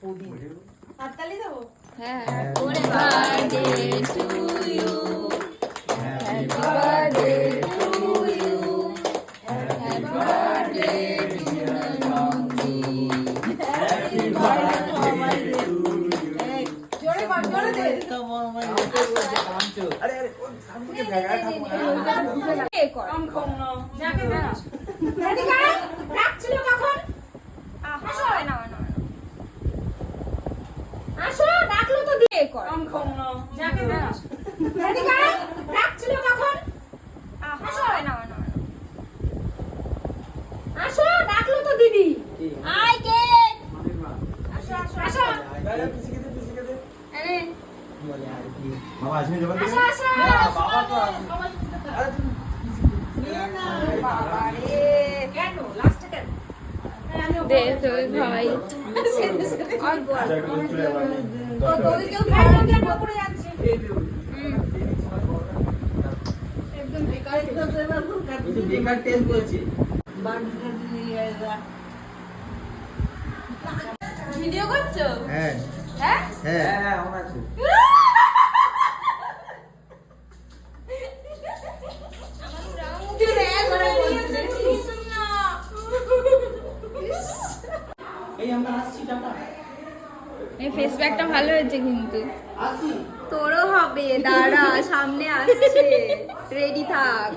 হাততালি দেবো। Happy birthday to you. Happy birthday to you. Happy birthday dear Nandi. Happy birthday to you. জোরে কর, জোরে দে। আরে আরে সামনে জায়গা থাকো। কম কম না। যাকে না। রাধিকা ডাকছিল কখন? আসো না না। আসো ডাকলো তো দিয়ে কর। কম কম না। যাকে না। রাধিকা ডাকছিল কখন? আসো না না। আসো ডাকলো তো দিদি। আয় কে? আসো আসো আসো। আরে পিছিয়ে দে। আরে বলে আর কি বাবা আসবে যখন আসো আসো। বাবা তো আরে না বাবা রে কেন লাস্টে কেন? দে তো ভাই। আর বল আচ্ছা একটু চলে যাবে তো তোদের কেউ খায় না কেন পড়ে যাচ্ছে? একদম বেকার বেকার টেস্ট করেছি ভিডিও করছো? হ্যাঁ হ্যাঁ হ্যাঁ হ্যাঁ আমার আছে এই আমরা আসছি টাটা এই ফেস প্যাকটা ভালো হয়েছে কিন্তু। আসি তোরও হবে, দাঁড়া সামনে আসছে, রেডি থাক।